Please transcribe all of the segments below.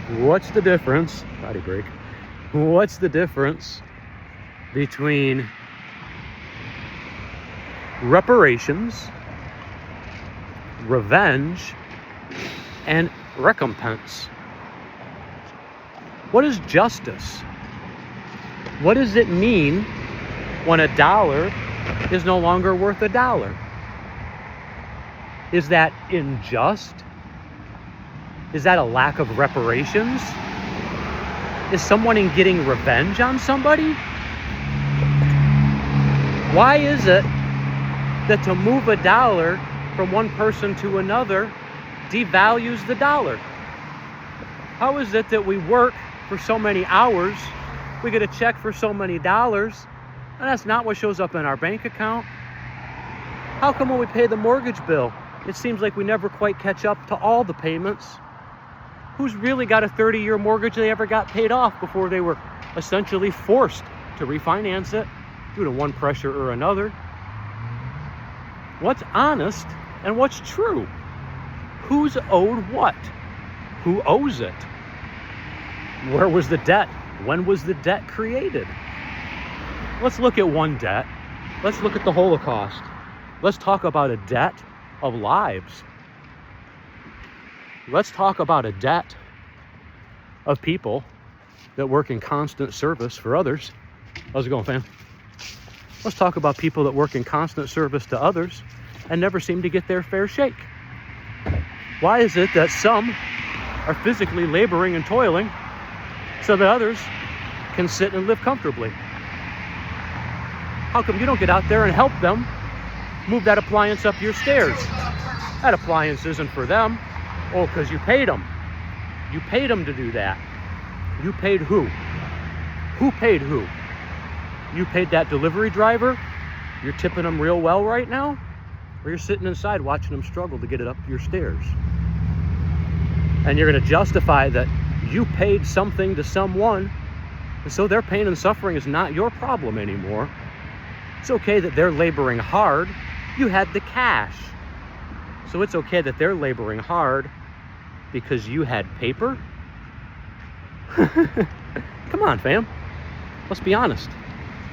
What's the difference? Body break. What's the difference between reparations, revenge, and recompense? What is justice? What does it mean when a dollar is no longer worth a dollar? Is that unjust? Is that a lack of reparations? Is someone getting revenge on somebody? Why is it that to move a dollar from one person to another devalues the dollar? How is it that we work for so many hours, we get a check for so many dollars, and that's not what shows up in our bank account? How come when we pay the mortgage bill, it seems like we never quite catch up to all the payments? Who's really got a 30-year mortgage they ever got paid off before they were essentially forced to refinance it due to one pressure or another? What's honest and what's true? Who's owed what? Who owes it? Where was the debt? When was the debt created? Let's look at one debt. Let's look at the Holocaust. Let's talk about a debt of lives. Let's talk about a debt of people that work in constant service for others. How's it going, fam? Let's talk about people that work in constant service to others and never seem to get their fair shake. Why is it that some are physically laboring and toiling so that others can sit and live comfortably? How come you don't get out there and help them move that appliance up your stairs? That appliance isn't for them. Oh, because you paid them. You paid them to do that. You paid who? Who paid who? You paid that delivery driver? You're tipping them real well right now? Or you're sitting inside watching them struggle to get it up your stairs? And you're going to justify that you paid something to someone, and so their pain and suffering is not your problem anymore. It's okay that they're laboring hard. You had the cash. So it's okay that they're laboring hard because you had paper? Come on, fam. Let's be honest.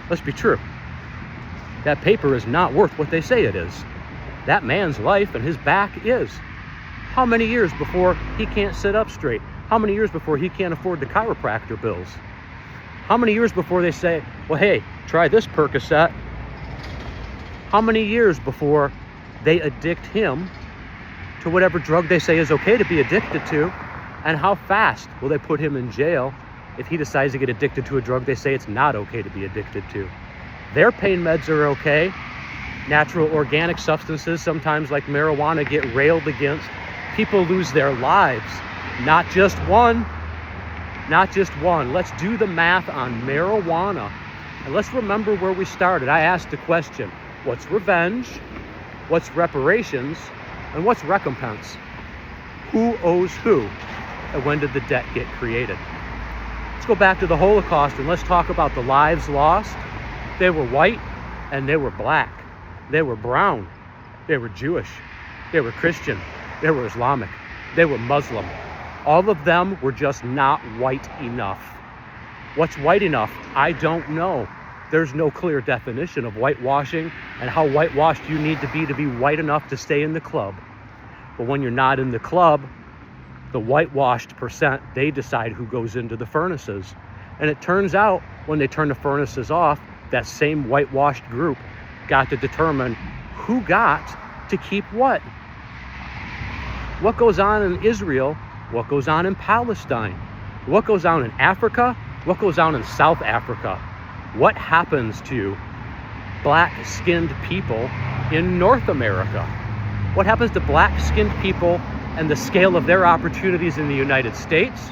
Let's be true. That paper is not worth what they say it is. That man's life and his back is. How many years before he can't sit up straight? How many years before he can't afford the chiropractor bills? How many years before they say, well, hey, try this Percocet? How many years before they addict him to whatever drug they say is okay to be addicted to? And how fast will they put him in jail if he decides to get addicted to a drug they say it's not okay to be addicted to? Their pain meds are okay. Natural organic substances, sometimes like marijuana, get railed against. People lose their lives. Not just one. Not just one. Let's do the math on marijuana. And let's remember where we started. I asked the question, what's revenge? What's reparations? And what's recompense? Who owes who? And when did the debt get created? Let's go back to the Holocaust and let's talk about the lives lost. They were white and they were black. They were brown. They were Jewish. They were Christian. They were Islamic. They were Muslim. All of them were just not white enough. What's white enough? I don't know. There's no clear definition of whitewashing and how whitewashed you need to be white enough to stay in the club. But when you're not in the club, the whitewashed percent, they decide who goes into the furnaces. And it turns out when they turn the furnaces off, that same whitewashed group got to determine who got to keep what. What goes on in Israel? What goes on in Palestine? What goes on in Africa? What goes on in South Africa? What happens to black-skinned people in North America? What happens to black-skinned people and the scale of their opportunities in the United States?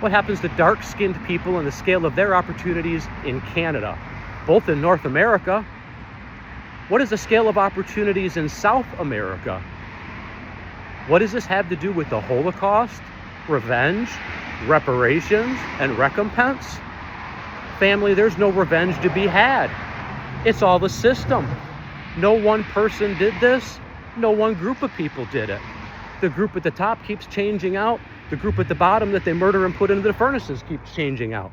What happens to dark-skinned people and the scale of their opportunities in Canada? Both in North America. What is the scale of opportunities in South America? What does this have to do with the Holocaust, revenge, reparations, and recompense? Family, there's no revenge to be had. It's all the system. No one person did this. No one group of people did it. The group at the top keeps changing out. The group at the bottom that they murder and put into the furnaces keeps changing out.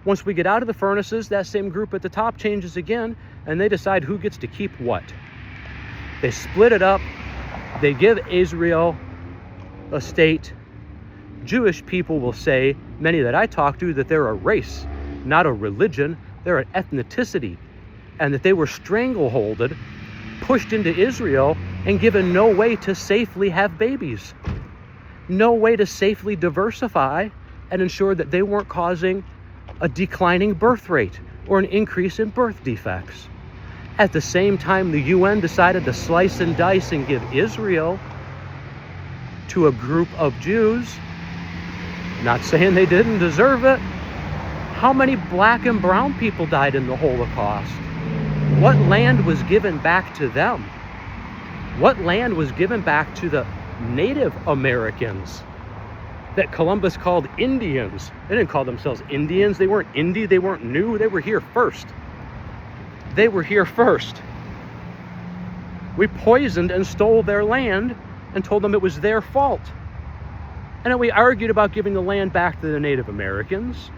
Once we get out of the furnaces, that same group at the top changes again, and they decide who gets to keep what. They split it up. They give Israel a state. Jewish people will say, many that I talk to, that they're a race, not a religion. They're an ethnicity, and that they were strangleholded, pushed into Israel, and given no way to safely have babies. No way to safely diversify and ensure that they weren't causing a declining birth rate or an increase in birth defects. At the same time, the UN decided to slice and dice and give Israel to a group of Jews. Not saying they didn't deserve it. How many black and brown people died in the Holocaust? What land was given back to them? What land was given back to the Native Americans that Columbus called Indians? They didn't call themselves Indians. They weren't Indie. They weren't new. They were here first. They were here first. We poisoned and stole their land and told them it was their fault. And then we argued about giving the land back to the Native Americans.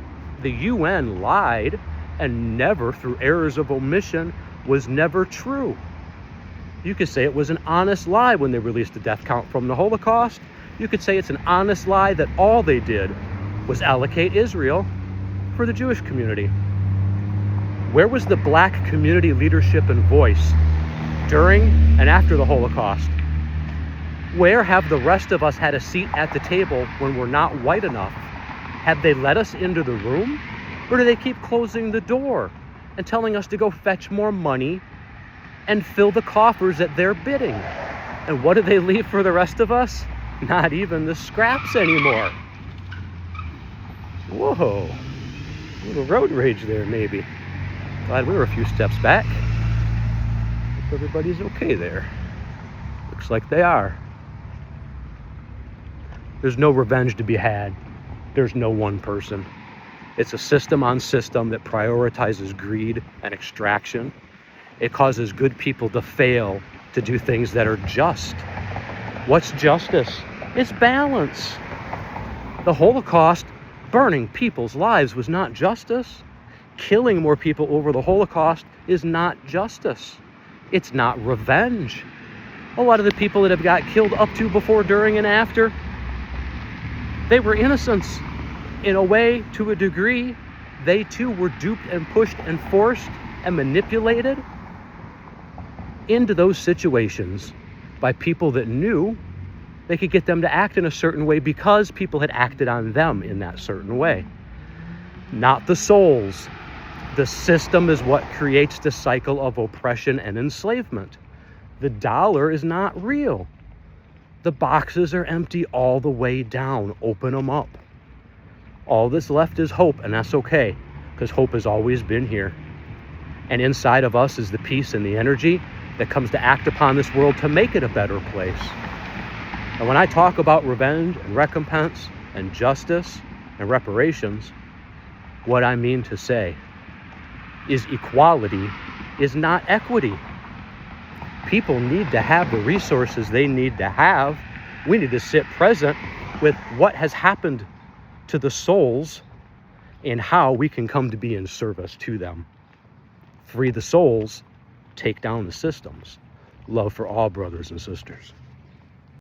The UN lied, and never, through errors of omission, was never true. You could say it was an honest lie when they released the death count from the Holocaust. You could say it's an honest lie that all they did was allocate Israel for the Jewish community. Where was the black community leadership and voice during and after the Holocaust? Where have the rest of us had a seat at the table when we're not white enough? Have they let us into the room? Or do they keep closing the door and telling us to go fetch more money and fill the coffers at their bidding? And what do they leave for the rest of us? Not even the scraps anymore. Whoa, a little road rage there maybe. Glad we were a few steps back. Hope everybody's okay there. Looks like they are. There's no revenge to be had. There's no one person. It's a system on system that prioritizes greed and extraction. It causes good people to fail to do things that are just. What's justice? It's balance. The Holocaust, burning people's lives, was not justice. Killing more people over the Holocaust is not justice. It's not revenge. A lot of the people that have got killed up to, before, during, and after, they were innocents. In a way, to a degree, they too were duped and pushed and forced and manipulated into those situations by people that knew they could get them to act in a certain way because people had acted on them in that certain way. Not the souls. The system is what creates the cycle of oppression and enslavement. The dollar is not real. The boxes are empty all the way down. Open them up. All that's left is hope, and that's okay, because hope has always been here. And inside of us is the peace and the energy that comes to act upon this world to make it a better place. And when I talk about revenge and recompense and justice and reparations, what I mean to say is equality is not equity. People need to have the resources they need to have. We need to sit present with what has happened to the souls and how we can come to be in service to them. Free the souls, take down the systems. Love for all brothers and sisters.